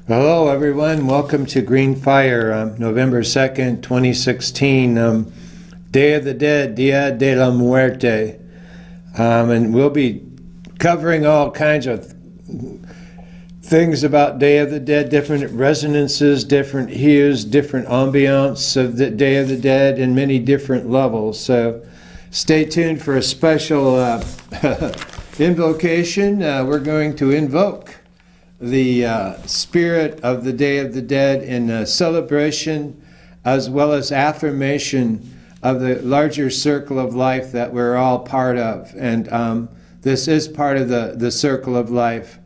Hello, everyone. Welcome to GreenFire, November 2nd, 2016, Day of the Dead, Dia de la Muerte. And we'll be covering all kinds of things about Day of the Dead, different resonances, different hues, different ambiance of the Day of the Dead in many different levels. So stay tuned for a special invocation. We're going to invoke the spirit of the Day of the Dead in celebration as well as affirmation of the larger circle of life that we're all part of. And this is part of the circle of life.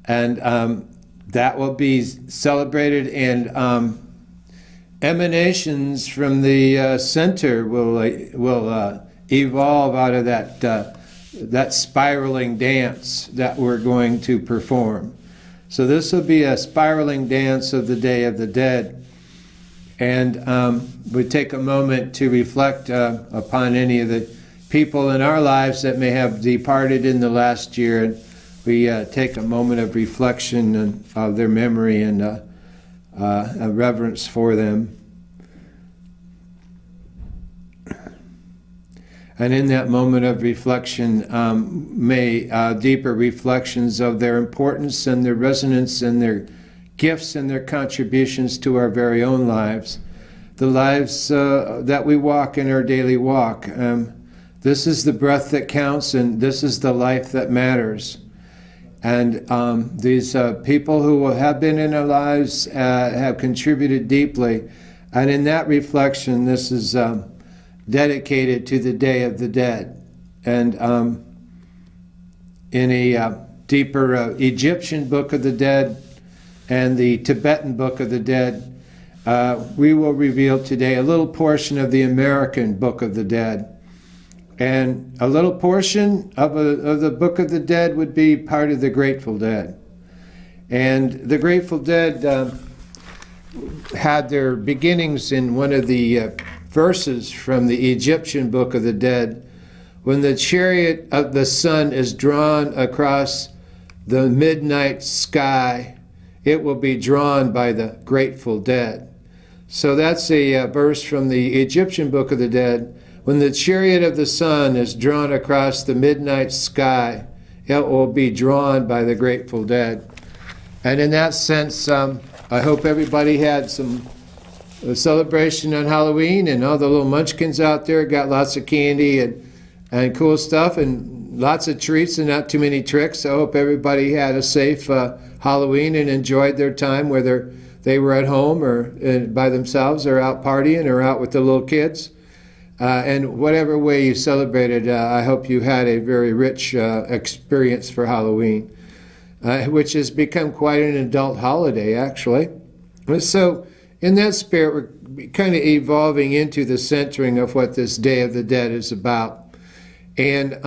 And that will be celebrated, and emanations from the center will evolve out of that spiraling dance that we're going to perform. So this will be a spiraling dance of the Day of the Dead. And we take a moment to reflect upon any of the people in our lives that may have departed in the last year. And we take a moment of reflection of their memory and a reverence for them. And in that moment of reflection, may deeper reflections of their importance and their resonance and their gifts and their contributions to our very own lives, the lives that we walk in our daily walk. This is the breath that counts, and this is the life that matters. And these people who have been in our lives have contributed deeply. And in that reflection, this is dedicated to the Day of the Dead. And in a deeper Egyptian Book of the Dead and the Tibetan Book of the Dead, we will reveal today a little portion of the American Book of the Dead. And a little portion of the Book of the Dead would be part of the Grateful Dead. And the Grateful Dead had their beginnings in one of the verses from the Egyptian Book of the Dead. When the chariot of the sun is drawn across the midnight sky, it will be drawn by the Grateful Dead. So that's a verse from the Egyptian Book of the Dead. When the chariot of the sun is drawn across the midnight sky, it will be drawn by the Grateful Dead. And in that sense, I hope everybody had some celebration on Halloween, and all the little munchkins out there got lots of candy and cool stuff and lots of treats and not too many tricks. I hope everybody had a safe Halloween and enjoyed their time, whether they were at home or by themselves or out partying or out with the little kids. And whatever way you celebrated, I hope you had a very rich experience for Halloween, which has become quite an adult holiday, actually. So in that spirit, we're kind of evolving into the centering of what this Day of the Dead is about. And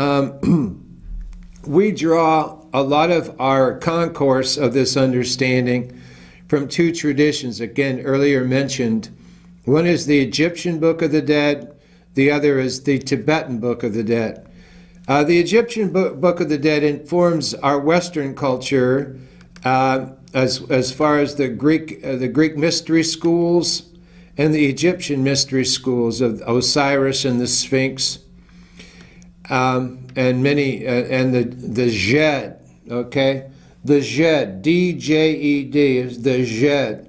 we draw a lot of our concourse of this understanding from two traditions, again, earlier mentioned. One is the Egyptian Book of the Dead. The other is the Tibetan Book of the Dead. The Egyptian Book of the Dead informs our Western culture as far as the Greek mystery schools and the Egyptian mystery schools of Osiris and the Sphinx, and many and the Djed. Okay, the Djed, D-J-E-D, is the Djed,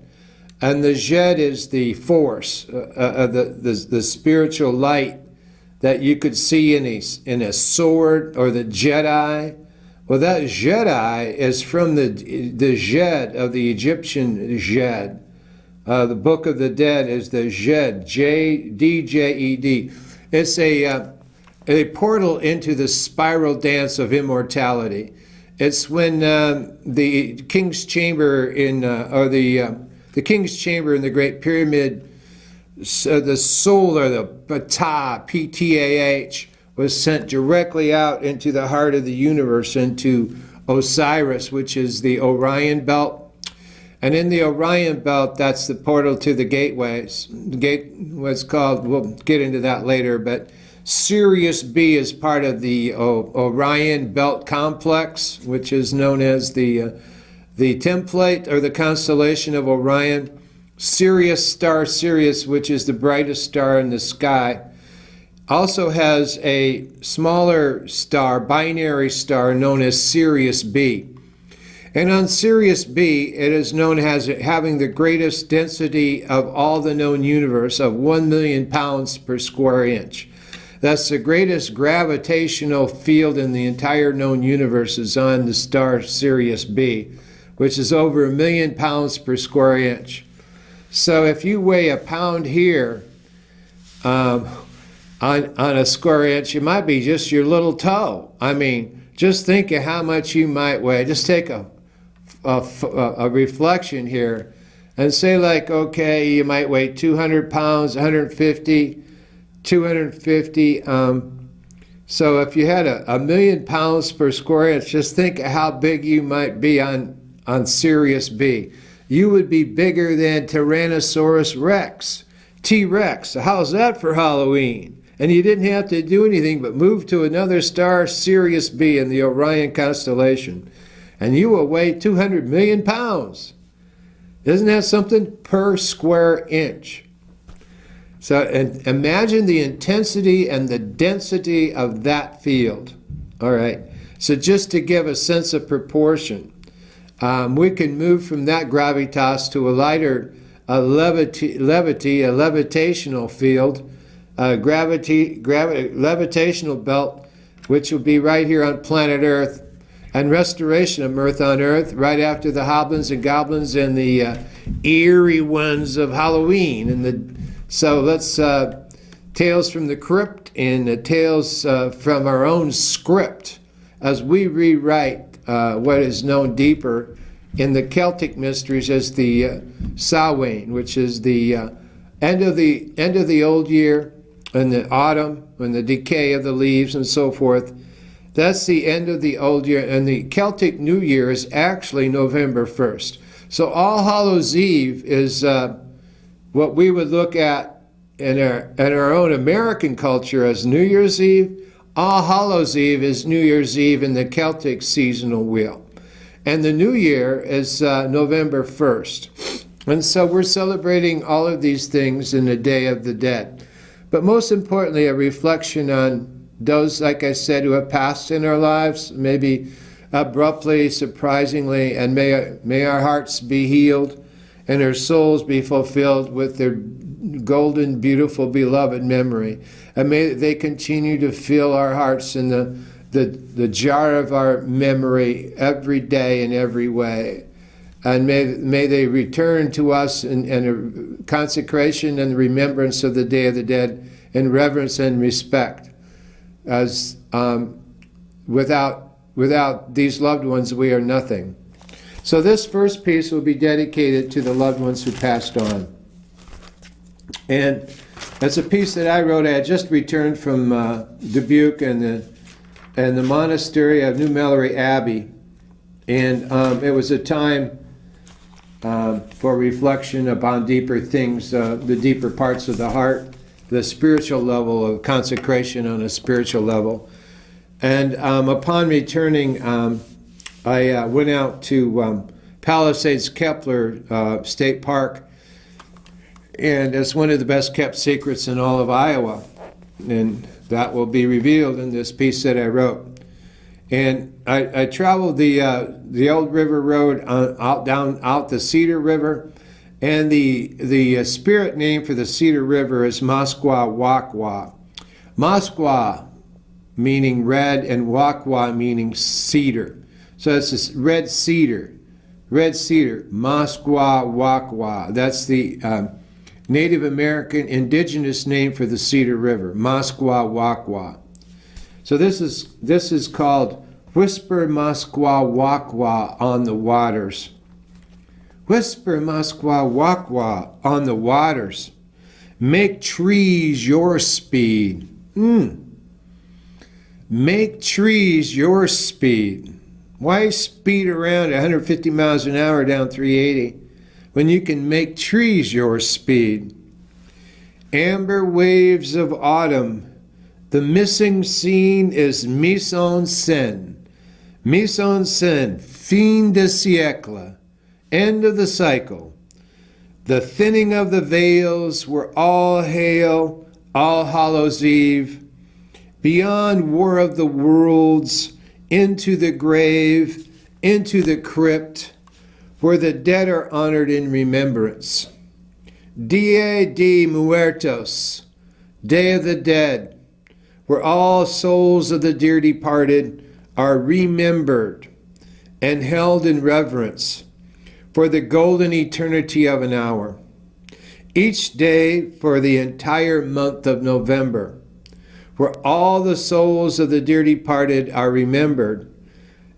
and the Djed is the force, the spiritual light that you could see in a sword, or the Jedi. Well, that Jedi is from the Djed of the Egyptian Djed. The Book of the Dead is the Djed, D-J-E-D. It's a portal into the spiral dance of immortality. It's when the King's Chamber the King's Chamber in the Great Pyramid, the soul, or the Ptah, P-T-A-H, was sent directly out into the heart of the universe, into Osiris, which is the Orion Belt. And in the Orion Belt, that's the portal to the gateways. The gate was called, we'll get into that later, but Sirius B is part of the Orion Belt Complex, which is known as the The template or the constellation of Orion, Sirius, star Sirius, which is the brightest star in the sky, also has a smaller star, binary star, known as Sirius B. And on Sirius B, it is known as having the greatest density of all the known universe of 1 million pounds per square inch. That's the greatest gravitational field in the entire known universe is on the star Sirius B, which is over 1 million pounds per square inch. So if you weigh a pound here on a square inch, it might be just your little toe. I mean, just think of how much you might weigh. Just take a reflection here and say, like, okay, you might weigh 200 pounds, 150, 250. So if you had a million pounds per square inch, just think of how big you might be on Sirius B. You would be bigger than Tyrannosaurus Rex, T-Rex. How's that for Halloween? And you didn't have to do anything but move to another star, Sirius B, in the Orion constellation, and you will weigh 200 million pounds. Isn't that something? Per square inch. So and imagine the intensity and the density of that field. All right. So just to give a sense of proportion, we can move from that gravitas to a lighter levitational field, gravitational belt, which will be right here on planet Earth, and restoration of Earth on Earth right after the hobblins and goblins and the eerie ones of Halloween. So let's Tales from the Crypt and Tales from our own script as we rewrite what is known deeper in the Celtic mysteries as the Samhain, which is the end of the old year and the autumn and the decay of the leaves and so forth. That's the end of the old year, and the Celtic New Year is actually November 1st. So All Hallows Eve is what we would look at in our own American culture as New Year's Eve. All Hallows Eve is New Year's Eve in the Celtic seasonal wheel. And the New Year is November 1st. And so we're celebrating all of these things in the Day of the Dead. But most importantly, a reflection on those, like I said, who have passed in our lives, maybe abruptly, surprisingly, and may our hearts be healed and our souls be fulfilled with their golden, beautiful, beloved memory. And may they continue to fill our hearts in the jar of our memory every day in every way. And may they return to us in a consecration and remembrance of the Day of the Dead in reverence and respect. As without these loved ones, we are nothing. So this first piece will be dedicated to the loved ones who passed on. And that's a piece that I wrote. I had just returned from Dubuque and the monastery of New Melleray Abbey. And it was a time for reflection upon deeper things, the deeper parts of the heart, the spiritual level of consecration on a spiritual level. And upon returning, I went out to Palisades Kepler State Park, and it's one of the best kept secrets in all of Iowa. And that will be revealed in this piece that I wrote. And I traveled the old river road out the Cedar River. And the spirit name for the Cedar River is Masqua Wakwa. Masqua meaning red and Wakwa meaning cedar. So it's this red cedar, Masqua Wakwa. That's the Native American indigenous name for the Cedar River, Masqua Wakwa. So this is called Whisper Masqua Wakwa on the Waters. Whisper Masqua Wakwa on the waters. Make trees your speed. Make trees your speed. Why speed around 150 miles an hour down 380 when you can make trees your speed? Amber waves of autumn. The missing scene is mise en scène. Mise en scène, fin de siècle, end of the cycle. The thinning of the veils were all hail, All Hallows Eve. Beyond war of the worlds, into the grave, into the crypt, where the dead are honored in remembrance. Dia de Muertos, Day of the Dead, where all souls of the dear departed are remembered and held in reverence for the golden eternity of an hour. Each day for the entire month of November, where all the souls of the dear departed are remembered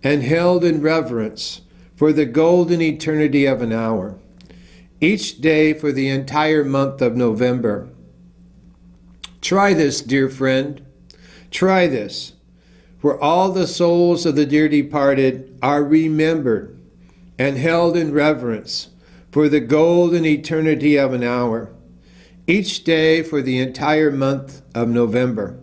and held in reverence for the golden eternity of an hour. Each day for the entire month of November. Try this, dear friend. Try this, where all the souls of the dear departed are remembered and held in reverence for the golden eternity of an hour, each day for the entire month of November.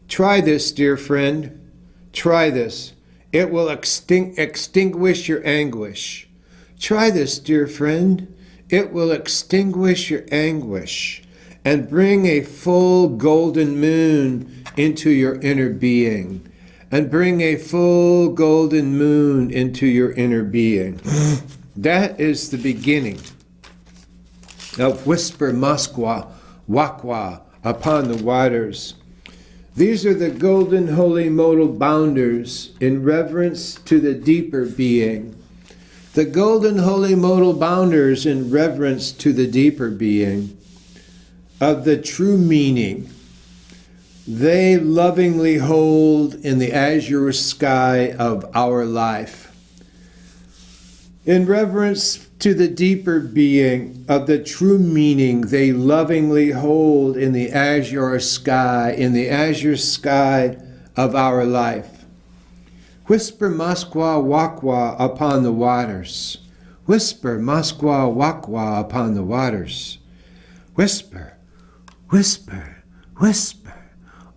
Try this, dear friend. Try this. It will extinguish your anguish. Try this, dear friend. It will extinguish your anguish and bring a full golden moon into your inner being. And bring a full golden moon into your inner being. That is the beginning of Whisper Moskwa, Wakwa upon the waters. These are the golden holy modal bounders in reverence to the deeper being. The golden holy modal bounders in reverence to the deeper being of the true meaning they lovingly hold in the azure sky of our life. In reverence to the deeper being of the true meaning they lovingly hold in the azure sky of our life. Whisper Moskwa Wakwa upon the waters. Whisper Moskwa Wakwa upon the waters. Whisper, whisper, whisper.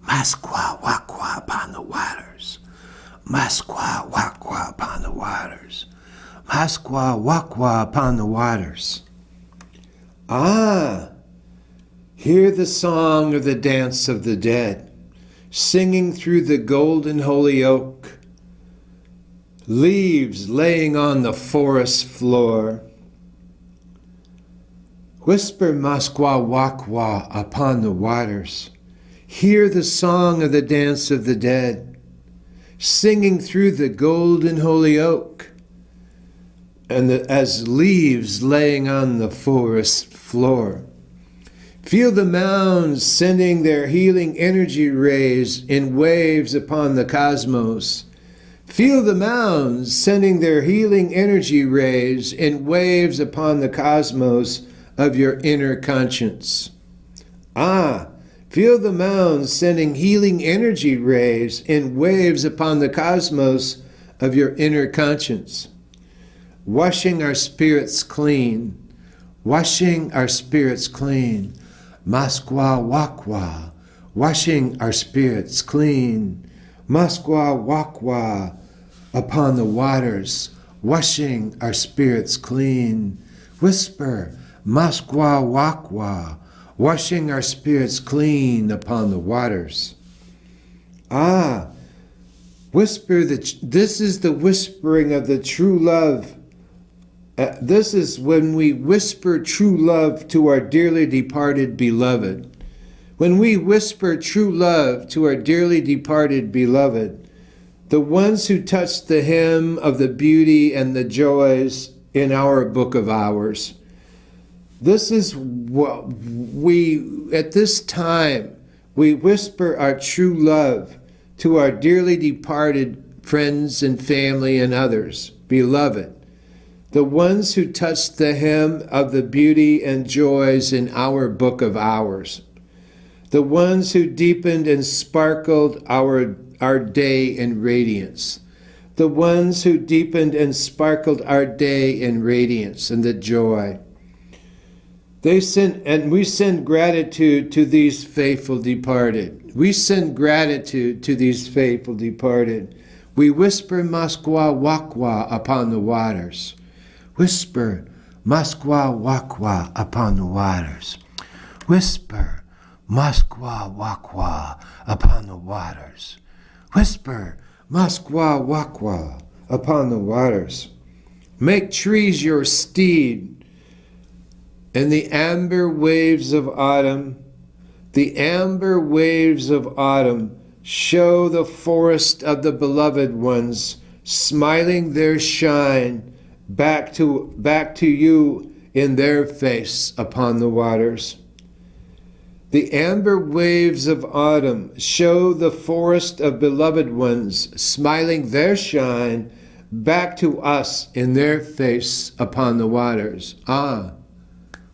Moskwa Wakwa upon the waters. Moskwa Wakwa upon the waters. Moskwa Wakwa upon the waters. Ah, hear the song of the dance of the dead, singing through the golden holy oak, leaves laying on the forest floor. Whisper Moskwa Wakwa upon the waters. Hear the song of the dance of the dead, singing through the golden holy oak, and as leaves laying on the forest floor. Feel the mounds sending their healing energy rays in waves upon the cosmos. Feel the mounds sending their healing energy rays in waves upon the cosmos of your inner conscience. Ah, feel the mounds sending healing energy rays in waves upon the cosmos of your inner conscience. Washing our spirits clean. Washing our spirits clean. Moskwa Wakwa. Washing our spirits clean. Moskwa Wakwa upon the waters. Washing our spirits clean. Whisper Moskwa Wakwa. Washing our spirits clean upon the waters. Ah, whisper this is the whispering of the true love. This is when we whisper true love to our dearly departed beloved. When we whisper true love to our dearly departed beloved, the ones who touch the hem of the beauty and the joys in our book of hours. This is what at this time, we whisper our true love to our dearly departed friends and family and others, beloved, the ones who touched the hem of the beauty and joys in our book of hours, the ones who deepened and sparkled our day in radiance, the ones who deepened and sparkled our day in radiance and the joy. We send gratitude to these faithful departed. We send gratitude to these faithful departed. We whisper Moskwa Wakwa upon the waters. Whisper Moskwa Wakwa upon the waters. Whisper Moskwa Wakwa upon the waters. Whisper Moskwa Wakwa upon the waters. Make trees your steed in the amber waves of autumn. The amber waves of autumn show the forest of the beloved ones, smiling their shine back to you in their face upon the waters. The amber waves of autumn show the forest of beloved ones, smiling their shine back to us in their face upon the waters. Ah,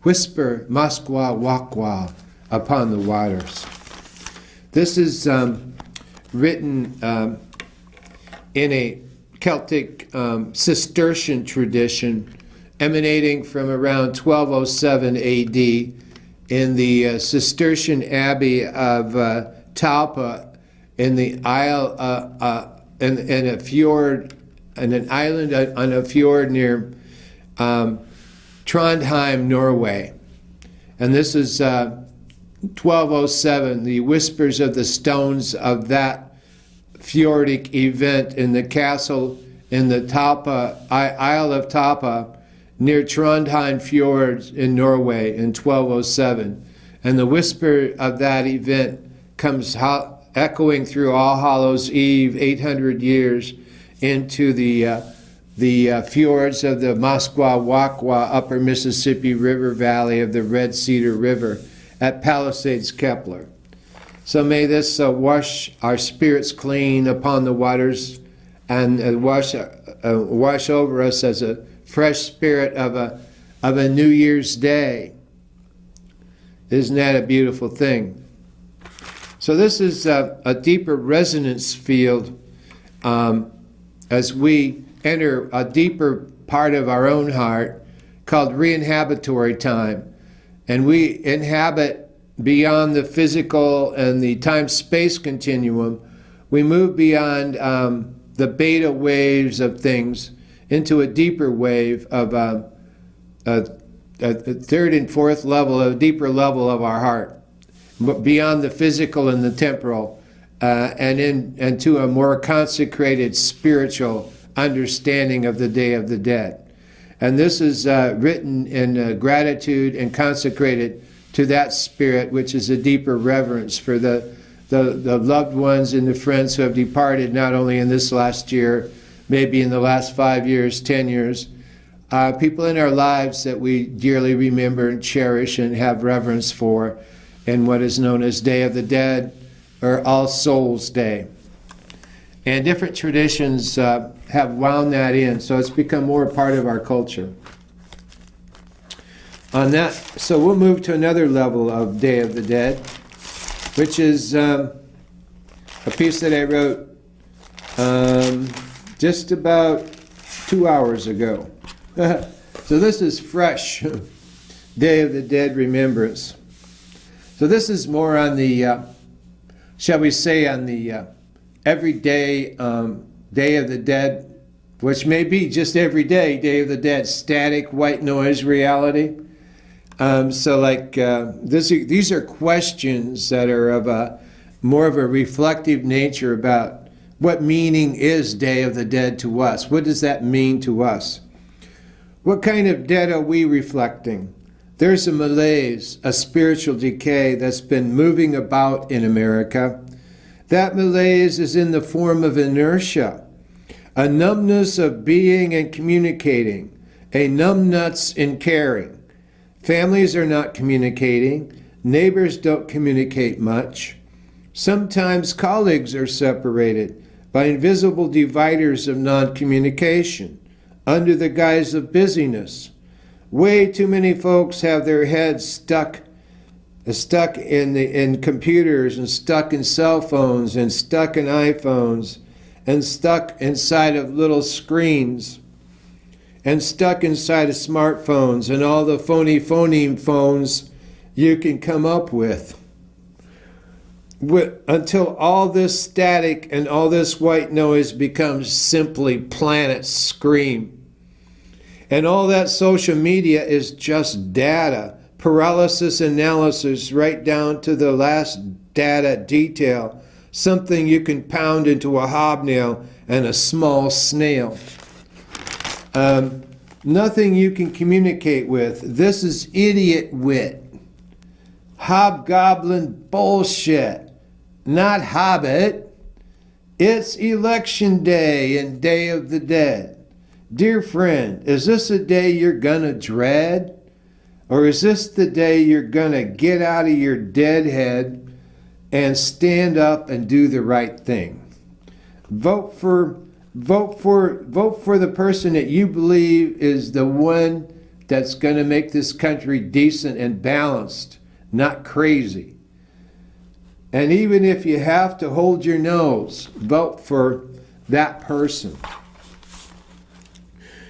whisper Moskwa Wakwa upon the waters. This is written in a Celtic Cistercian tradition emanating from around 1207 AD in the Cistercian Abbey of Talpa in the Isle in a fjord, in an island on a fjord near Trondheim, Norway. And this is 1207, the whispers of the stones of that fjordic event in the castle in the Talpa, Isle of Talpa, near Trondheim Fjord in Norway in 1207. And the whisper of that event comes echoing through All Hallows Eve, 800 years into the fjords of the Moskwa Wakwa upper Mississippi River Valley of the Red Cedar River at Palisades, Kepler. So may this wash our spirits clean upon the waters and wash over us as a fresh spirit of a New Year's Day. Isn't that a beautiful thing? So this is a deeper resonance field as we enter a deeper part of our own heart called re-inhabitory time. And we inhabit beyond the physical and the time-space continuum. We move beyond the beta waves of things into a deeper wave of a third and fourth level, a deeper level of our heart, beyond the physical and the temporal, and to a more consecrated spiritual understanding of the Day of the Dead. And this is written in gratitude and consecrated to that spirit, which is a deeper reverence for the loved ones and the friends who have departed, not only in this last year, maybe in the last 5 years, 10 years, people in our lives that we dearly remember and cherish and have reverence for in what is known as Day of the Dead or All Souls Day. And different traditions have wound that in, so it's become more a part of our culture. On that, so we'll move to another level of Day of the Dead, which is a piece that I wrote just about 2 hours ago. So this is fresh, Day of the Dead remembrance. So this is more on the, shall we say, on the everyday Day of the Dead, which may be just every day, Day of the Dead, static white noise reality. So like these are questions that are of a more of a reflective nature about what meaning is Day of the Dead to us. What does that mean to us? What kind of dead are we reflecting? There's a malaise, a spiritual decay that's been moving about in America. That malaise is in the form of inertia, a numbness of being and communicating, a numbnuts in caring. Families are not communicating. Neighbors don't communicate much. Sometimes colleagues are separated by invisible dividers of non-communication under the guise of busyness. Way too many folks have their heads stuck in computers and stuck in cell phones and stuck in iPhones and stuck inside of little screens and stuck inside of smartphones and all the phony phones you can come up with. until all this static and all this white noise becomes simply planet scream. And all that social media is just data, paralysis analysis right down to the last data detail, something you can pound into a hobnail and a small snail. Nothing you can communicate with. This is idiot wit. Hobgoblin bullshit. Not hobbit. It's election day and Day of the Dead. Dear friend, is this a day you're gonna dread? Or is this the day you're gonna get out of your dead head and stand up and do the right thing? Vote for the person that you believe is the one that's gonna make this country decent and balanced, not crazy. And even if you have to hold your nose, vote for that person.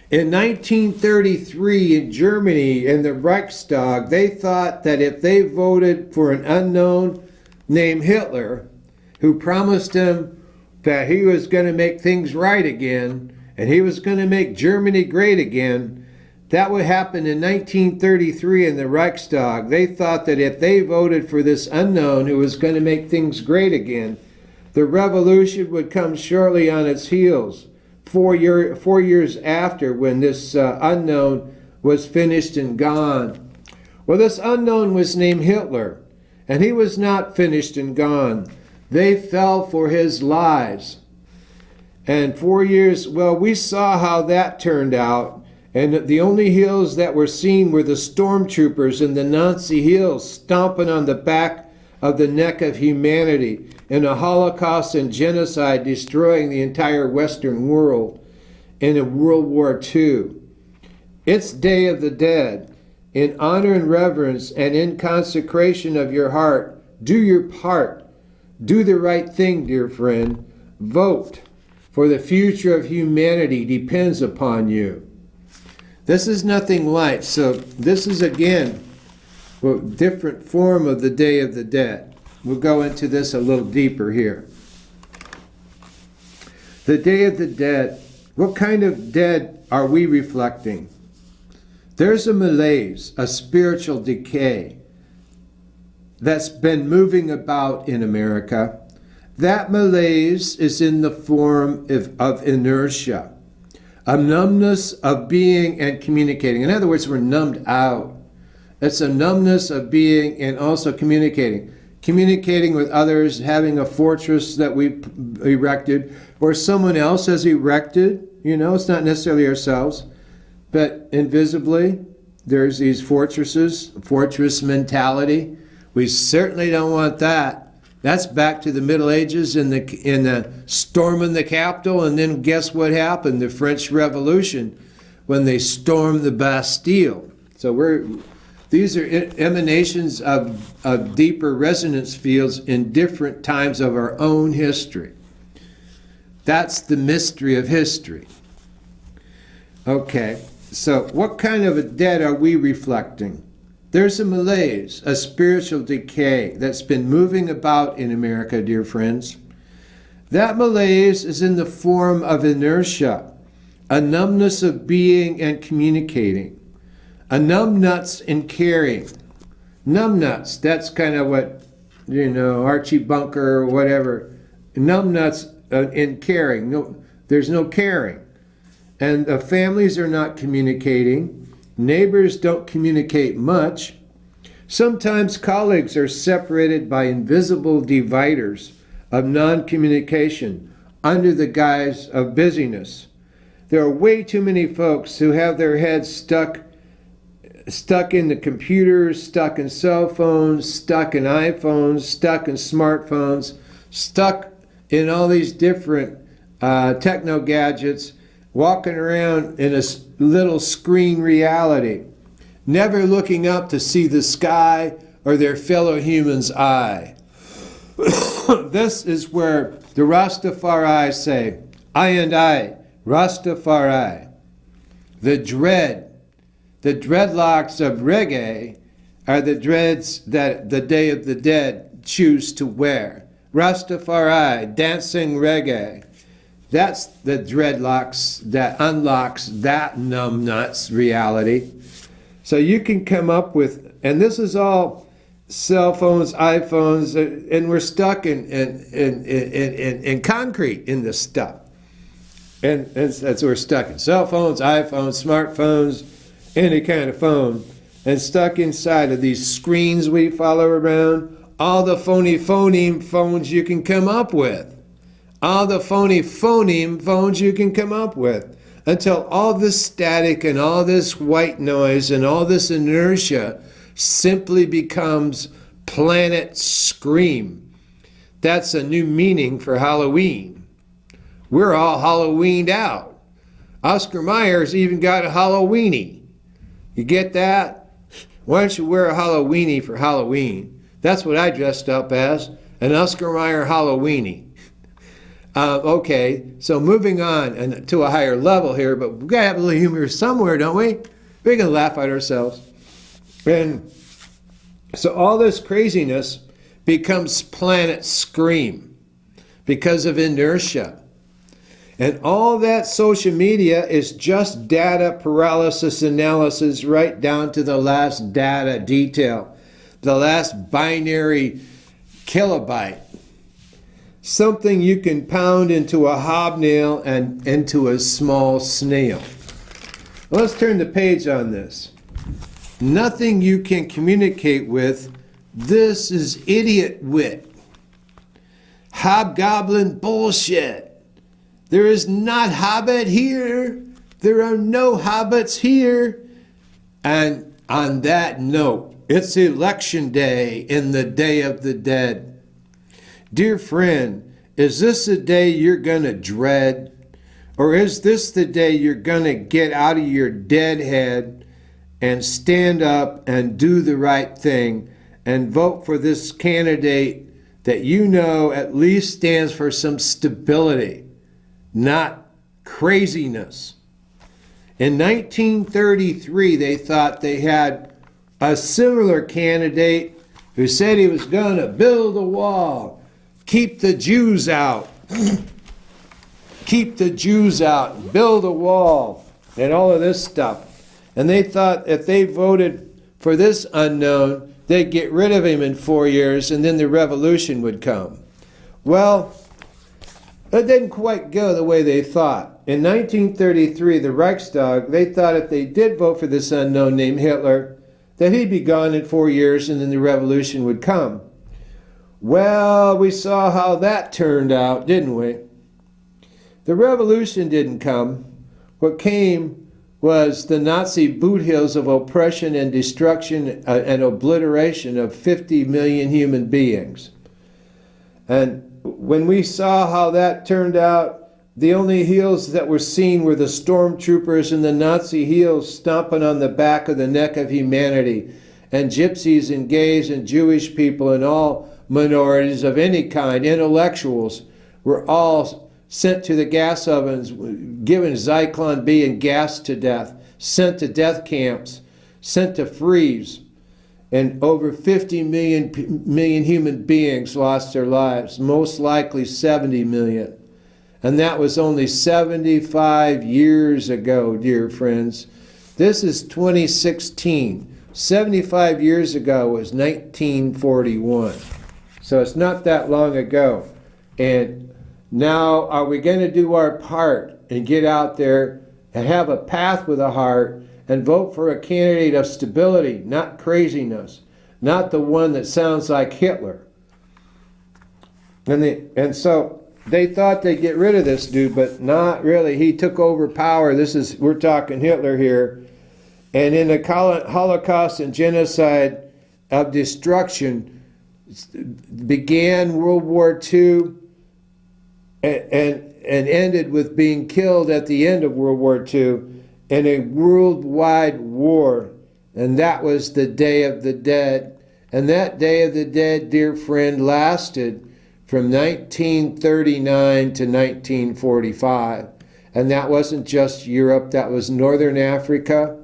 In 1933 in Germany, in the Reichstag, they thought that if they voted for an unknown named Hitler, who promised them that he was going to make things right again, and he was going to make Germany great again, that would happen in 1933 in the Reichstag. They thought that if they voted for this unknown who was going to make things great again, the revolution would come shortly on its heels, 4 years after, when this unknown was finished and gone. Well, this unknown was named Hitler, and he was not finished and gone. They fell for his lies. And 4 years, well, we saw how that turned out. And the only heels that were seen were the stormtroopers in the Nazi hills stomping on the back of the neck of humanity in a Holocaust and genocide, destroying the entire Western world in a World War II. It's Day of the Dead. In honor and reverence and in consecration of your heart, do your part. Do the right thing, dear friend. Vote, for the future of humanity depends upon you. This is nothing light, so this is again a different form of the Day of the Dead. We'll go into this a little deeper here. The Day of the Dead, what kind of dead are we reflecting? There's a malaise, a spiritual decay that's been moving about in America. That malaise is in the form of inertia. A numbness of being and communicating. In other words, we're numbed out. It's a numbness of being and also communicating. Communicating with others, having a fortress that we erected, or someone else has erected. You know, it's not necessarily ourselves, but invisibly, there's these fortresses, fortress mentality. We certainly don't want that. That's back to the Middle Ages in the storming the Capitol, and then guess what happened? The French Revolution, when they stormed the Bastille. So these are emanations of deeper resonance fields in different times of our own history. That's the mystery of history. Okay, so what kind of a dead are we reflecting? There's a malaise, a spiritual decay that's been moving about in America, dear friends. That malaise is in the form of inertia, a numbness of being and communicating, a numbnuts in caring. Numbnuts, that's kind of what, Archie Bunker or whatever. Numbnuts in caring. No, there's no caring. And the families are not communicating. Neighbors don't communicate much. Sometimes colleagues are separated by invisible dividers of non-communication under the guise of busyness. There are way too many folks who have their heads stuck in the computers, stuck in cell phones, stuck in iPhones, stuck in smartphones, stuck in all these different techno gadgets, walking around in a little screen reality, never looking up to see the sky or their fellow human's eye. This is where the Rastafari say, I and I, Rastafari. The dreadlocks of reggae are the dreads that the Day of the Dead choose to wear. Rastafari, dancing reggae. That's the dreadlocks that unlocks that numbnuts reality. So you can come up with, and this is all cell phones, iPhones, and we're stuck in concrete in this stuff. And that's we're stuck in cell phones, iPhones, smartphones, any kind of phone, and stuck inside of these screens we follow around. All the phony phoneme phones you can come up with. All the phony phoneme phones you can come up with. Until all this static and all this white noise and all this inertia simply becomes planet scream. That's a new meaning for Halloween. We're all Halloweened out. Oscar Mayer's even got a Halloweenie. You get that? Why don't you wear a Halloweenie for Halloween? That's what I dressed up as, an Oscar Mayer Halloweenie. Okay, so moving on and to a higher level here, but we've got to have a little humor somewhere, don't we? We're going to laugh at ourselves. And so all this craziness becomes planet scream because of inertia. And all that social media is just data paralysis analysis right down to the last data detail, the last binary kilobyte. Something you can pound into a hobnail and into a small snail. Well, let's turn the page on this. Nothing you can communicate with. This is idiot wit. Hobgoblin bullshit. There is not hobbit here. There are no hobbits here. And on that note, it's election day in the Day of the Dead. Dear friend, is this the day you're going to dread? Or is this the day you're going to get out of your dead head and stand up and do the right thing and vote for this candidate that you know at least stands for some stability, not craziness? In 1933, they thought they had a similar candidate who said he was going to build a wall. Keep the Jews out. Keep the Jews out. Build a wall. And all of this stuff. And they thought if they voted for this unknown, they'd get rid of him in 4 years and then the revolution would come. Well, it didn't quite go the way they thought. In 1933, the Reichstag, they thought if they did vote for this unknown named Hitler, that he'd be gone in 4 years and then the revolution would come. Well, we saw how that turned out, didn't we? The revolution didn't come. What came was the Nazi boot heels of oppression and destruction and obliteration of 50 million human beings. And when we saw how that turned out, the only heels that were seen were the stormtroopers and the Nazi heels stomping on the back of the neck of humanity, and gypsies and gays and Jewish people and all minorities of any kind, intellectuals, were all sent to the gas ovens, given Zyklon B and gassed to death, sent to death camps, sent to freeze, and over 50 million human beings lost their lives, most likely 70 million. And that was only 75 years ago, dear friends. This is 2016. 75 years ago was 1941. So it's not that long ago. And now are we going to do our part and get out there and have a path with a heart and vote for a candidate of stability, not craziness, not the one that sounds like Hitler? And so they thought they'd get rid of this dude, but not really. He took over power. We're talking Hitler here. And in the Holocaust and genocide of destruction, began World War II and ended with being killed at the end of World War II in a worldwide war. And that was the Day of the Dead. And that Day of the Dead, dear friend, lasted from 1939 to 1945. And that wasn't just Europe, that was Northern Africa,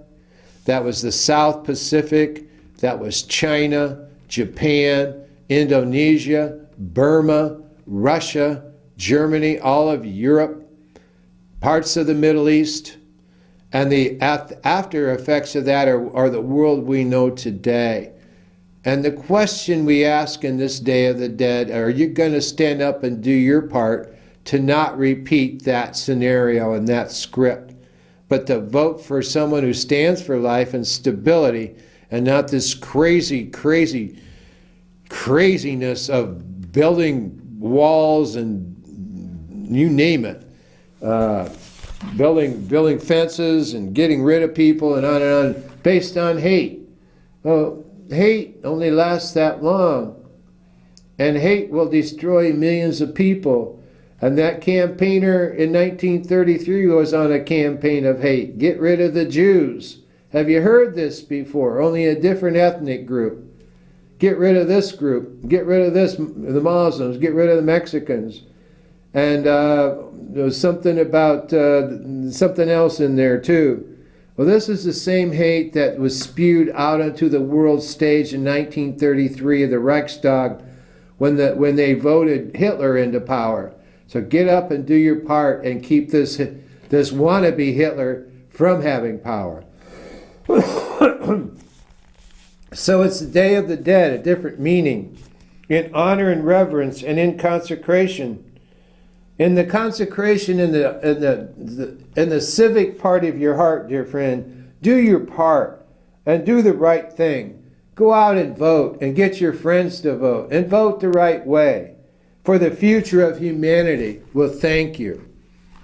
that was the South Pacific, that was China, Japan, Indonesia, Burma, Russia, Germany, all of Europe, parts of the Middle East, and the after effects of that are the world we know today. And the question we ask in this Day of the Dead, are you going to stand up and do your part to not repeat that scenario and that script, but to vote for someone who stands for life and stability and not this craziness of building walls and you name it, building fences and getting rid of people and on based on hate. Well, hate only lasts that long, and hate will destroy millions of people. And that campaigner in 1933 was on a campaign of hate. Get rid of the Jews. Have you heard this before? Only a different ethnic group. Get rid of this group. Get rid of this, the Muslims. Get rid of the Mexicans. And there was something about something else in there too. Well, this is the same hate that was spewed out onto the world stage in 1933 of the Reichstag when they voted Hitler into power. So get up and do your part and keep this wannabe Hitler from having power. So it's the Day of the Dead, a different meaning, in honor and reverence and in consecration. In the consecration, in the civic part of your heart, dear friend, do your part and do the right thing. Go out and vote and get your friends to vote and vote the right way. For the future of humanity will thank you.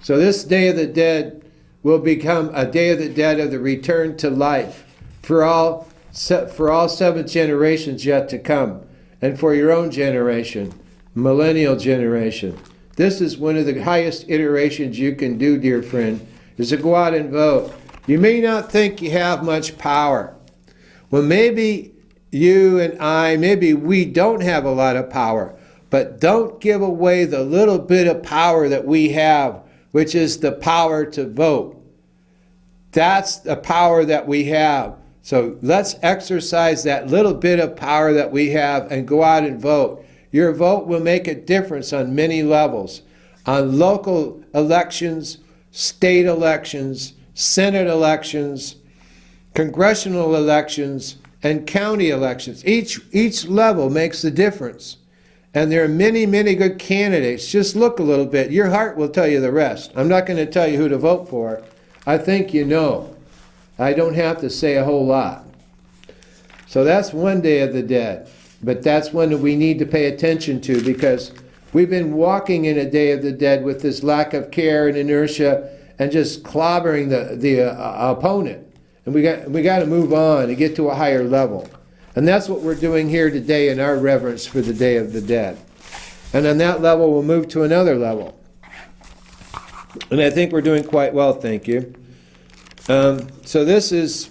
So this Day of the Dead will become a Day of the Dead of the return to life for all 7 generations yet to come, and for your own generation, millennial generation. This is one of the highest iterations you can do, dear friend, is to go out and vote. You may not think you have much power. Well, maybe you and I, maybe we don't have a lot of power. But don't give away the little bit of power that we have, which is the power to vote. That's the power that we have. So let's exercise that little bit of power that we have and go out and vote. Your vote will make a difference on many levels. On local elections, state elections, Senate elections, congressional elections, and county elections. Each level makes a difference. And there are many, many good candidates. Just look a little bit. Your heart will tell you the rest. I'm not going to tell you who to vote for. I think you know. I don't have to say a whole lot. So that's one Day of the Dead. But that's one that we need to pay attention to, because we've been walking in a Day of the Dead with this lack of care and inertia and just clobbering the opponent. And we got to move on and get to a higher level. And that's what we're doing here today in our reverence for the Day of the Dead. And on that level, we'll move to another level. And I think we're doing quite well, thank you. So this is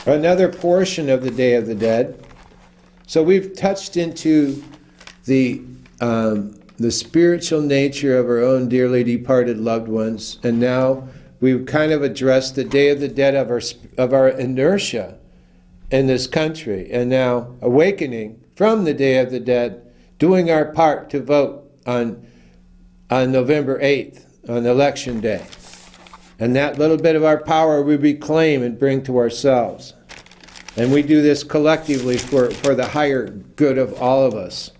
another portion of the Day of the Dead. So we've touched into the spiritual nature of our own dearly departed loved ones. And now we've kind of addressed the Day of the Dead of our inertia in this country, and now awakening from the Day of the Dead, doing our part to vote on November 8th, on Election Day. And that little bit of our power we reclaim and bring to ourselves. And we do this collectively for the higher good of all of us.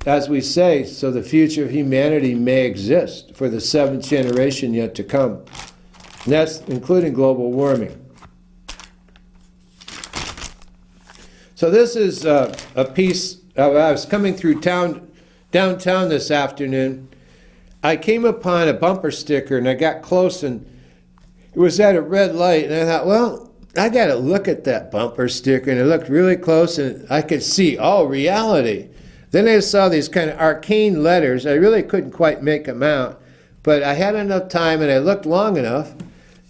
As we say, so the future of humanity may exist for the 7th generation yet to come. And that's including global warming. So this is a piece. I was coming through downtown this afternoon. I came upon a bumper sticker, and I got close, and it was at a red light. And I thought, well, I got to look at that bumper sticker. And I looked really close, and I could see, reality. Then I saw these kind of arcane letters. I really couldn't quite make them out. But I had enough time, and I looked long enough,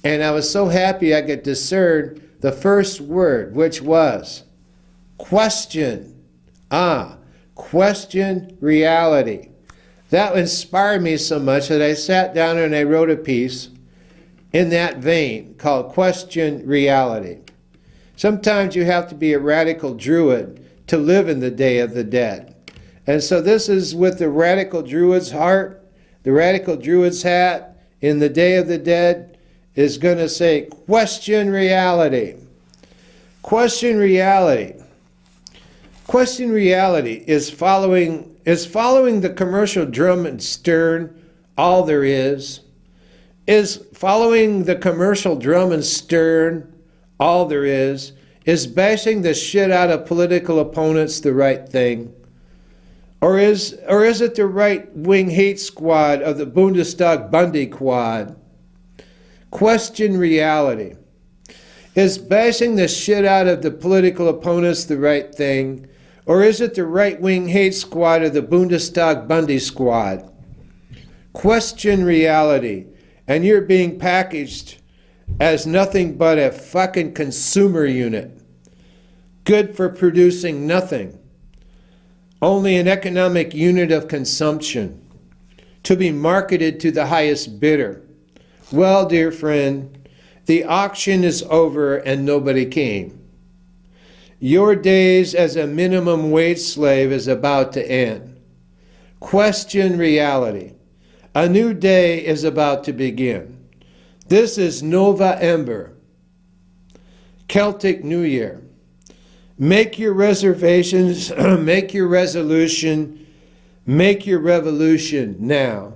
and I was so happy I could discern the first word, which was question. Question reality. That inspired me so much that I sat down and I wrote a piece in that vein called Question Reality. Sometimes you have to be a radical druid to live in the Day of the Dead. And so this is with the radical Druid's heart, the radical Druid's hat in the Day of the Dead is going to say, question reality. Question reality. Question reality is following the commercial drum and stern all there is? Is following the commercial drum and stern all there is? Is bashing the shit out of political opponents the right thing? Or is it the right-wing hate squad of the Bundestag Bundy quad? Question reality. Is bashing the shit out of the political opponents the right thing? Or is it the right-wing hate squad of the Bundestag Bundy squad? Question reality. And you're being packaged as nothing but a fucking consumer unit. Good for producing nothing. Only an economic unit of consumption. To be marketed to the highest bidder. Well, dear friend, the auction is over and nobody came. Your days as a minimum wage slave is about to end. Question reality. A new day is about to begin. This is Nova Ember, Celtic New Year. Make your reservations, make your resolution, make your revolution now.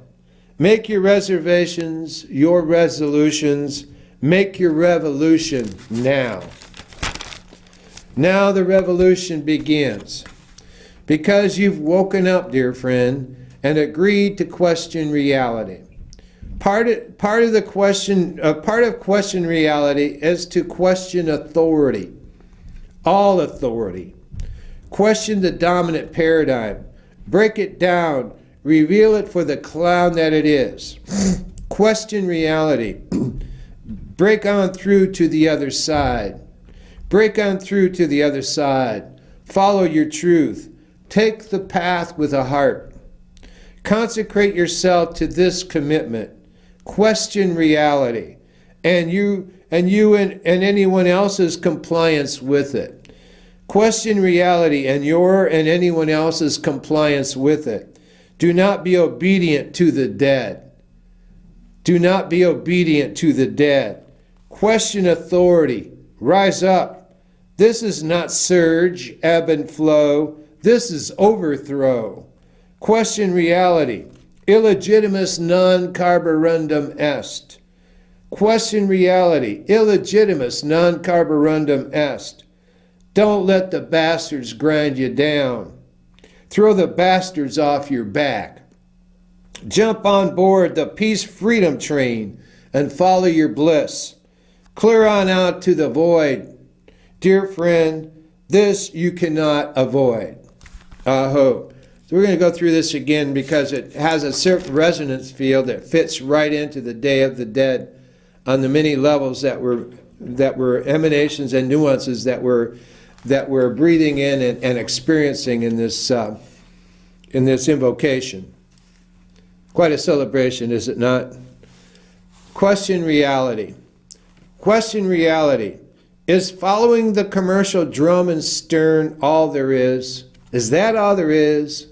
Make your reservations, your resolutions, make your revolution now. Now the revolution begins. Because you've woken up, dear friend, and agreed to question reality. Part of question reality is to question authority. All authority. Question the dominant paradigm. Break it down. Reveal it for the clown that it is. Question reality. Break on through to the other side. Break on through to the other side. Follow your truth. Take the path with a heart. Consecrate yourself to this commitment. Question reality. And anyone else's compliance with it. Question reality and your and anyone else's compliance with it. Do not be obedient to the dead. Do not be obedient to the dead. Question authority. Rise up. This is not surge, ebb and flow. This is overthrow. Question reality. Illegitimus non carborundum est. Question reality. Illegitimus non carborundum est. Don't let the bastards grind you down. Throw the bastards off your back. Jump on board the peace freedom train and follow your bliss. Clear on out to the void. Dear friend, this you cannot avoid. Aho. So we're going to go through this again because it has a certain resonance field that fits right into the Day of the Dead on the many levels that were emanations and nuances that we're breathing in and experiencing in this invocation. Quite a celebration, is it not? Question reality. Question reality. Is following the commercial drum and stern all there is? Is that all there is?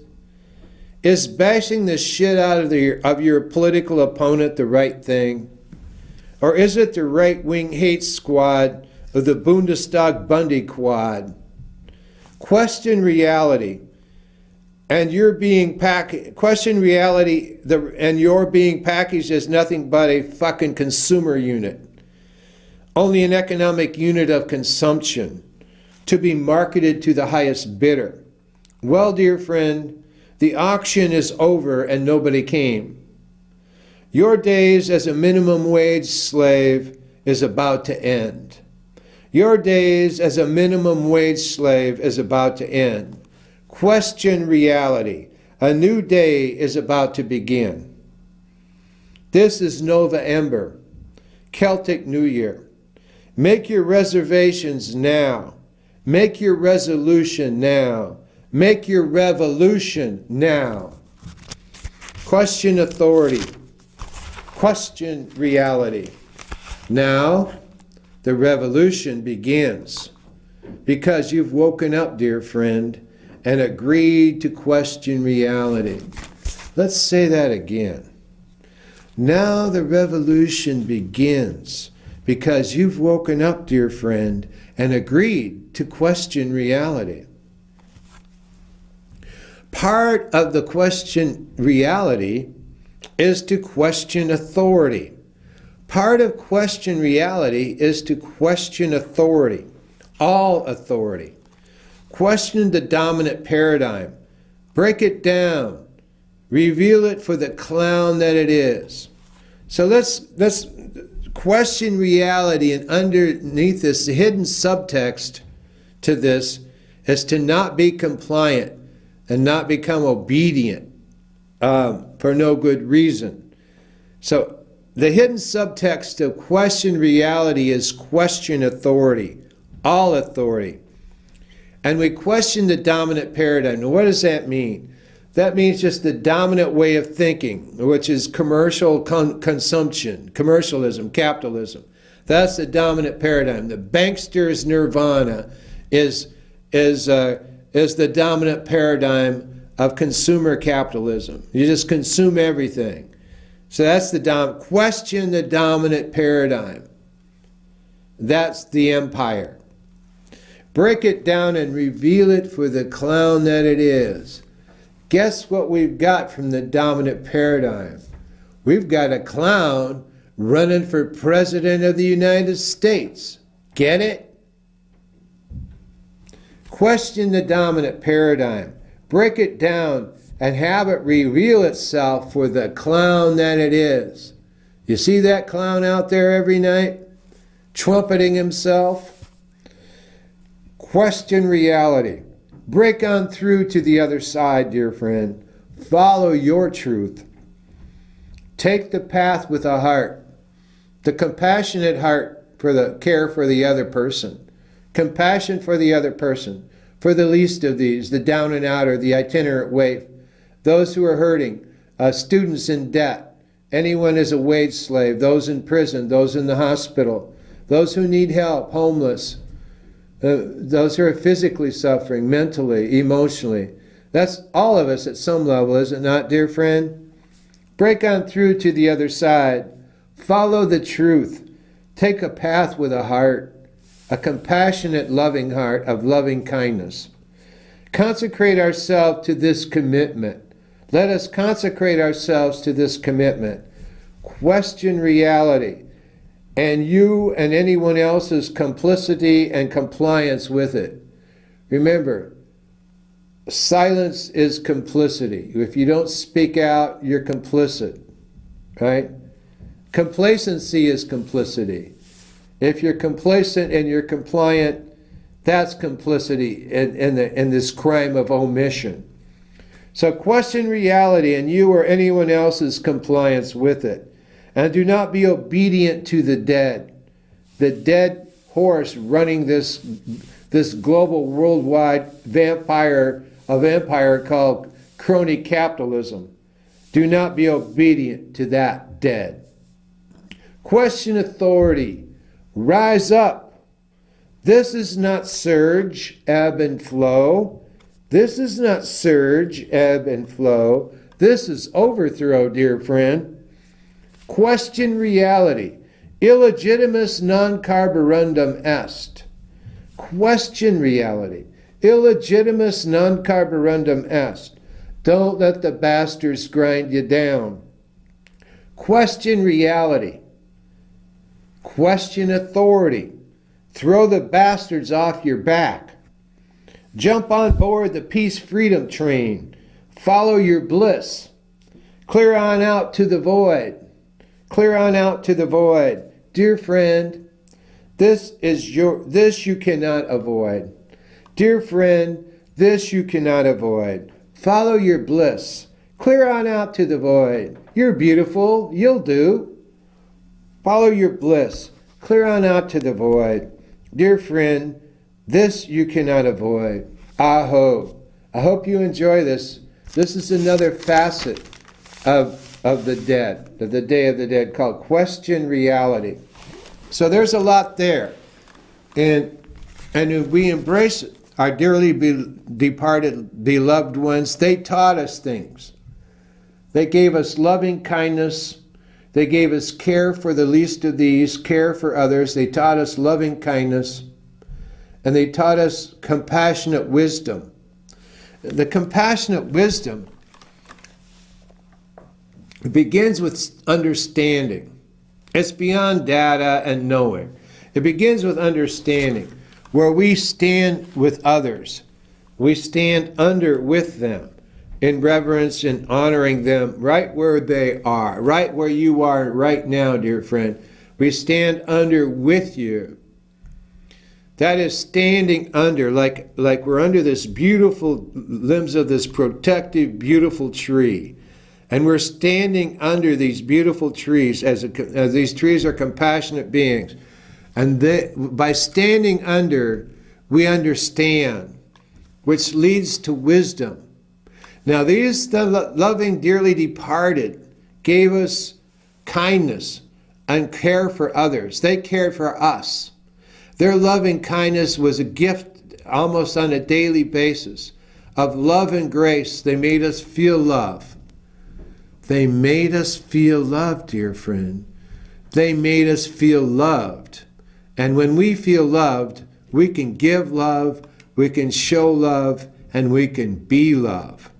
Is bashing the shit out of your political opponent the right thing? Or is it the right-wing hate squad of the Bundestag Bundy quad? Question reality. And you're being question reality, and you're being packaged as nothing but a fucking consumer unit. Only an economic unit of consumption to be marketed to the highest bidder. Well, dear friend, the auction is over and nobody came. Your days as a minimum wage slave is about to end. Your days as a minimum wage slave is about to end. Question reality. A new day is about to begin. This is Nova Ember, Celtic New Year. Make your reservations now. Make your resolution now. Make your revolution now. Question authority. Question reality. Now, the revolution begins. because you've woken up, dear friend, and agreed to question reality. Let's say that again. Now the revolution begins because you've woken up, dear friend, and agreed to question reality. Part of the question reality is to question authority. Part of question reality is to question authority, all authority. Question the dominant paradigm. Break it down. Reveal it for the clown that it is. So let's question reality, and underneath this, the hidden subtext to this is to not be compliant and not become obedient for no good reason. So the hidden subtext of question reality is question authority, all authority. And we question the dominant paradigm. Now, what does that mean? That means just the dominant way of thinking, which is commercial consumption, commercialism, capitalism. That's the dominant paradigm. The bankster's nirvana is the dominant paradigm of consumer capitalism. You just consume everything. So that's question the dominant paradigm. That's the empire. Break it down and reveal it for the clown that it is. Guess what we've got from the dominant paradigm? We've got a clown running for president of the United States. Get it? Question the dominant paradigm. Break it down and have it reveal itself for the clown that it is. You see that clown out there every night, trumpeting himself? Question reality. Break on through to the other side, dear friend. Follow your truth. Take the path with a heart, the compassionate heart for the care for the other person. Compassion for the other person, for the least of these, the down and outer, the itinerant waif, those who are hurting, students in debt, anyone is a wage slave, those in prison, those in the hospital, those who need help, homeless, those who are physically suffering, mentally, emotionally. That's all of us at some level, is it not, dear friend? Break on through to the other side. Follow the truth. Take a path with a heart, a compassionate, loving heart of loving kindness. Consecrate ourselves to this commitment. Let us consecrate ourselves to this commitment. Question reality, and you and anyone else's complicity and compliance with it. Remember, silence is complicity. If you don't speak out, you're complicit, right? Complacency is complicity. If you're complacent and you're compliant, that's complicity in this crime of omission. So question reality and you or anyone else's compliance with it. And do not be obedient to the dead horse running this global worldwide empire called crony capitalism. Do not be obedient to that dead. Question authority. Rise up. This is not surge, ebb and flow. This is not surge, ebb and flow. This is overthrow, dear friend. Question reality. Illegitimus non carborundum est. Question reality. Illegitimus non carborundum est. Don't let the bastards grind you down. Question reality. Question authority. Throw the bastards off your back. Jump on board the peace freedom train. Follow your bliss. Clear on out to the void. Clear on out to the void. Dear friend, this you cannot avoid. Dear friend, this you cannot avoid. Follow your bliss. Clear on out to the void. You're beautiful. You'll do. Follow your bliss. Clear on out to the void. Dear friend, this you cannot avoid. Aho. I hope you enjoy this. This is another facet of the dead, of the Day of the Dead, called Question Reality. So there's a lot there. And And if we embrace our dearly departed beloved ones, they taught us things. They gave us loving kindness. They gave us care for the least of these, care for others. They taught us loving kindness. And they taught us compassionate wisdom. The compassionate wisdom begins with understanding. It's beyond data and knowing. It begins with understanding, where we stand with others. We stand under with them in reverence and honoring them right where they are, right where you are right now, dear friend. We stand under with you. That is standing under, like we're under this beautiful limbs of this protective, beautiful tree. And we're standing under these beautiful trees as these trees are compassionate beings. And by standing under, we understand, which leads to wisdom. Now these, the loving, dearly departed, gave us kindness and care for others. They cared for us. Their loving kindness was a gift almost on a daily basis of love and grace. They made us feel love. They made us feel loved, dear friend. They made us feel loved. And when we feel loved, we can give love, we can show love, and we can be love.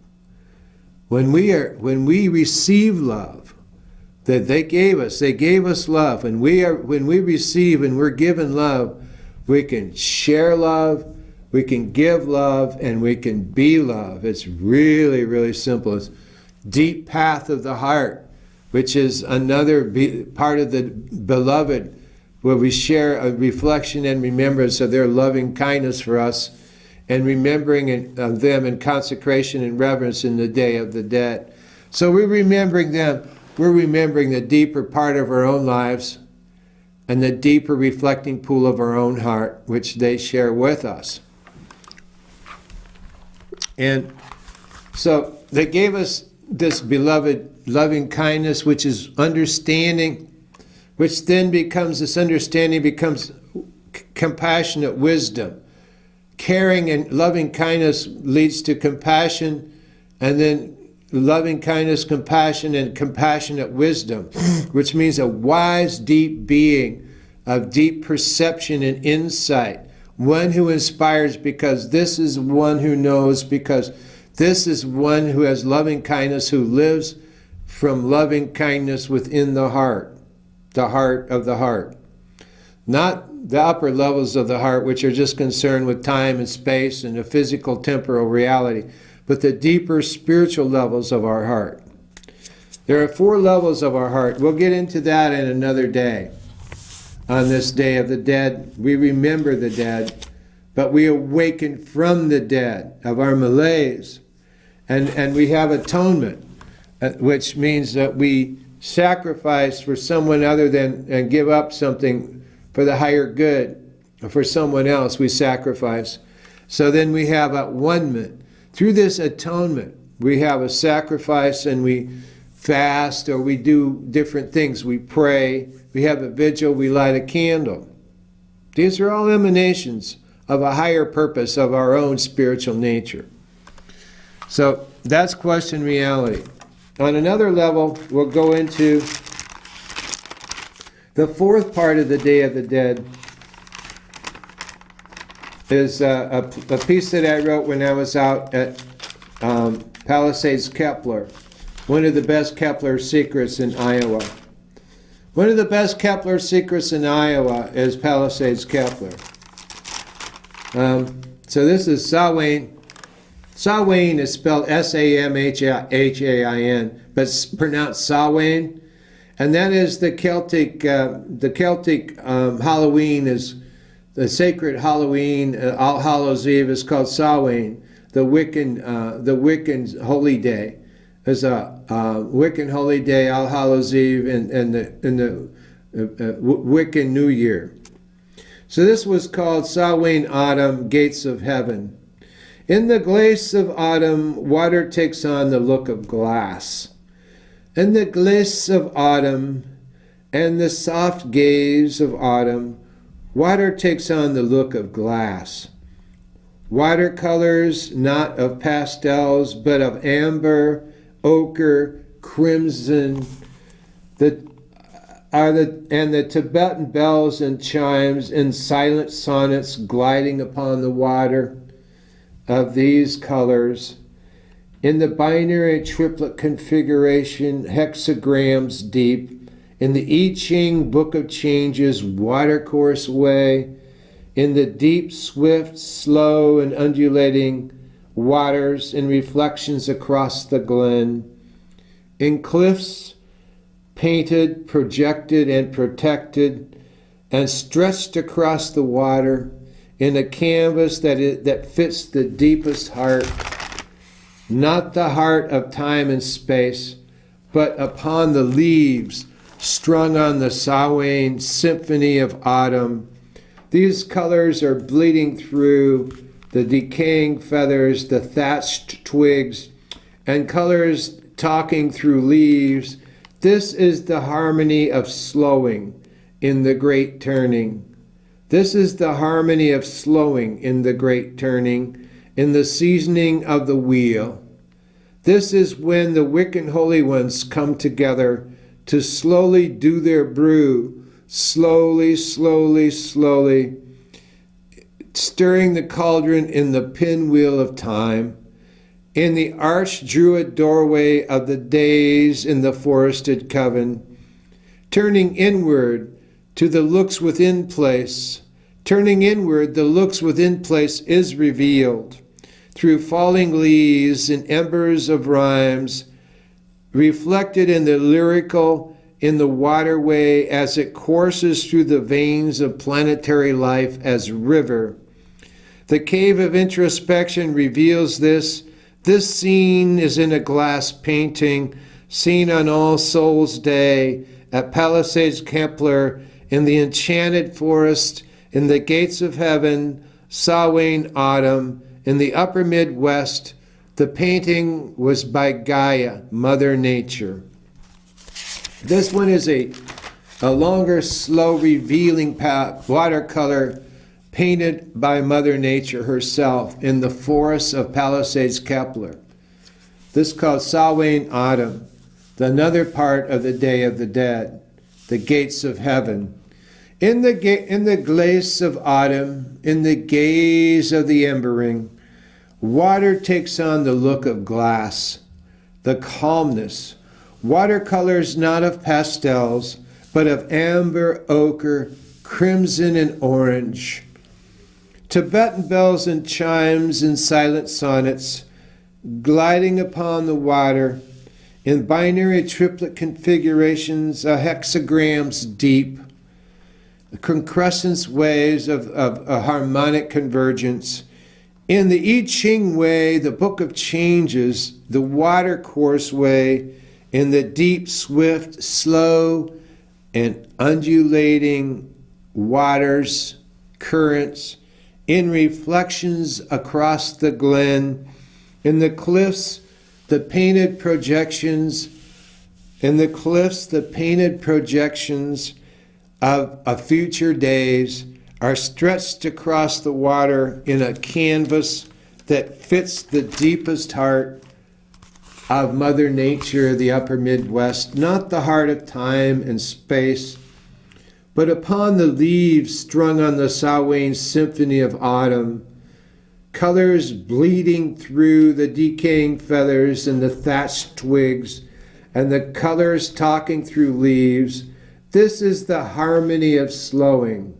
When we receive love that they gave us love. And when we receive and we're given love, we can share love, we can give love, and we can be love. It's really, really simple. It's deep path of the heart, which is another part of the beloved, where we share a reflection and remembrance of their loving kindness for us, and remembering them in consecration and reverence in the Day of the Dead. So we're remembering them. We're remembering the deeper part of our own lives and the deeper reflecting pool of our own heart, which they share with us. And so they gave us this beloved loving kindness, which is understanding, which then becomes, this understanding becomes compassionate wisdom. Caring and loving kindness leads to compassion, and then loving kindness, compassion, and compassionate wisdom, which means a wise, deep being of deep perception and insight. One who inspires because this is one who knows, because this is one who has loving kindness, who lives from loving kindness within the heart of the heart. Not the upper levels of the heart, which are just concerned with time and space and a physical temporal reality, but the deeper spiritual levels of our heart. There are 4 levels of our heart. We'll get into that in another day. On this Day of the Dead, we remember the dead, but we awaken from the dead of our malaise. And we have atonement, which means that we sacrifice for someone other than, and give up something for the higher good. For someone else, we sacrifice. So then we have a one-ment. Through this atonement, we have a sacrifice, and we fast, or we do different things. We pray, we have a vigil, we light a candle. These are all emanations of a higher purpose of our own spiritual nature. So that's question reality. On another level, we'll go into the 4th part of the Day of the Dead. Is a piece that I wrote when I was out at Palisades Kepler. One of the best Kepler secrets in Iowa. One of the best Kepler secrets in Iowa is Palisades Kepler. So this is Samhain. Samhain is spelled S-A-M-H-A-I-N, but it's pronounced Samhain. And that is the Celtic Halloween is the sacred Halloween. All Hallows Eve is called Samhain, the Wiccan holy day. There's a Wiccan holy day, All Hallows Eve, and the Wiccan New Year. So this was called Samhain Autumn, Gates of Heaven. In the glace of autumn, water takes on the look of glass. In the glace of autumn and the soft gaze of autumn, Water takes on the look of glass. Watercolors, not of pastels, but of amber, ochre, crimson, and the Tibetan bells and chimes in silent sonnets gliding upon the water of these colors. In the binary triplet configuration, hexagrams deep, in the I Ching Book of Changes watercourse way, in the deep, swift, slow, and undulating waters and reflections across the glen, in cliffs painted, projected, and protected, and stretched across the water in a canvas that fits the deepest heart, not the heart of time and space, but upon the leaves strung on the Samhain symphony of autumn. These colors are bleeding through the decaying feathers, the thatched twigs, and colors talking through leaves. This is the harmony of slowing in the great turning. This is the harmony of slowing in the great turning, in the seasoning of the wheel. This is when the wicked holy ones come together to slowly do their brew, slowly, slowly, slowly, stirring the cauldron in the pinwheel of time, in the arched druid doorway of the days in the forested coven, turning inward to the looks within place. Turning inward, the looks within place is revealed through falling leaves and embers of rhymes, reflected in the lyrical, in the waterway as it courses through the veins of planetary life as river. The cave of introspection reveals this. This scene is in a glass painting seen on All Souls Day at Palisades Kepler in the enchanted forest in the gates of heaven, Samhain autumn, in the upper Midwest. The painting was by Gaia, Mother Nature. This one is a longer, slow, revealing watercolor painted by Mother Nature herself in the forests of Palisades Kepler. This is called Samhain Autumn, another part of the Day of the Dead, the gates of heaven. In the glace of autumn, in the gaze of the embering, water takes on the look of glass, the calmness. Watercolors not of pastels, but of amber, ochre, crimson, and orange. Tibetan bells and chimes in silent sonnets, gliding upon the water, in binary triplet configurations, hexagrams deep, concrescence waves of a harmonic convergence. In the I Ching way, the Book of Changes, the watercourse way, in the deep, swift, slow, and undulating waters, currents, in reflections across the glen, in the cliffs, the painted projections, of future days are stretched across the water in a canvas that fits the deepest heart of Mother Nature, the upper Midwest, not the heart of time and space, but upon the leaves strung on the Samhain symphony of autumn, colors bleeding through the decaying feathers and the thatched twigs, and the colors talking through leaves. This is the harmony of slowing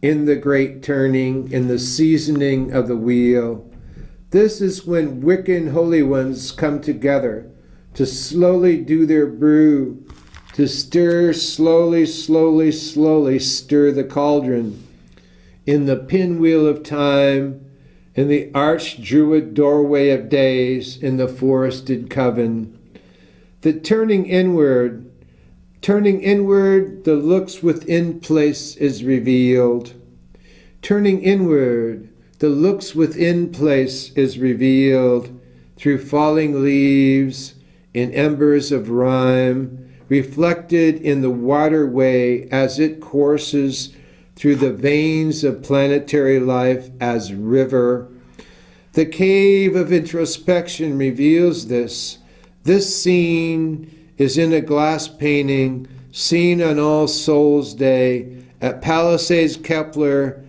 in the great turning, in the seasoning of the wheel. This is when wicked holy ones come together to slowly do their brew, to stir slowly, slowly, slowly, stir the cauldron in the pinwheel of time, in the arched druid doorway of days, in the forested coven. The turning inward, the looks within place is revealed. Turning inward, the looks within place is revealed through falling leaves, in embers of rhyme, reflected in the waterway as it courses through the veins of planetary life as river. The cave of introspection reveals this. This scene is in a glass painting seen on All Souls Day at Palisades Kepler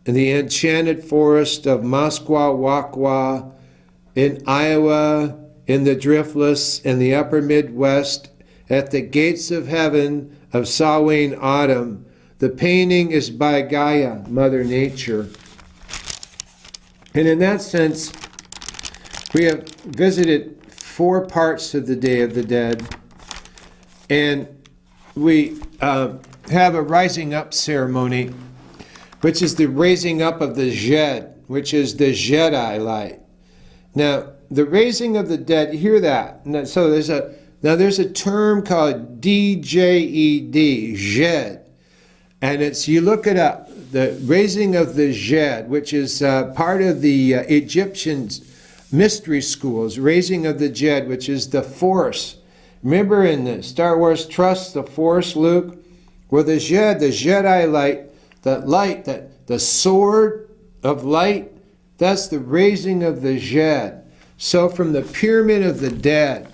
in the enchanted forest of Musquawaqa in Iowa, in the Driftless in the upper Midwest, at the gates of heaven of Samhain autumn. The painting is by Gaia, Mother Nature. And in that sense, we have visited 4 parts of the Day of the Dead. And we have a rising up ceremony, which is the raising up of the Djed, which is the Jedi light. Now, the raising of the dead, you hear that? So there's a term called Djed, Djed. And you look it up, the raising of the Djed, which is part of the Egyptian mystery schools, raising of the Djed, which is the Force. Remember in the Star Wars, trust the Force, Luke? Well, the Djed, the Jedi light, the sword of light, that's the raising of the Djed. So from the pyramid of the dead,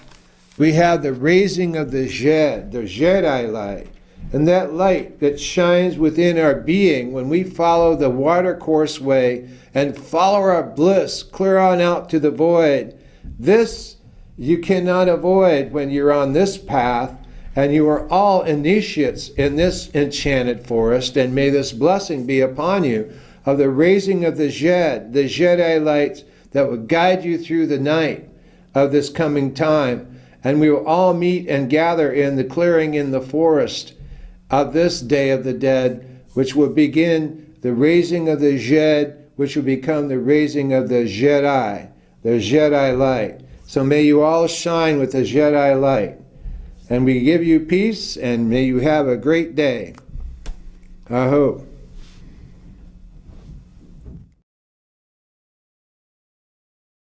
we have the raising of the Djed, the Jedi light. And that light that shines within our being when we follow the watercourse way and follow our bliss clear on out to the void. This you cannot avoid when you're on this path, and you are all initiates in this enchanted forest, and may this blessing be upon you of the raising of the Djed, the Jedi lights that will guide you through the night of this coming time. And we will all meet and gather in the clearing in the forest of this Day of the Dead, which will begin the raising of the Djed, which will become the raising of the Jedi light. So may you all shine with the Jedi light. And we give you peace, and may you have a great day. I hope.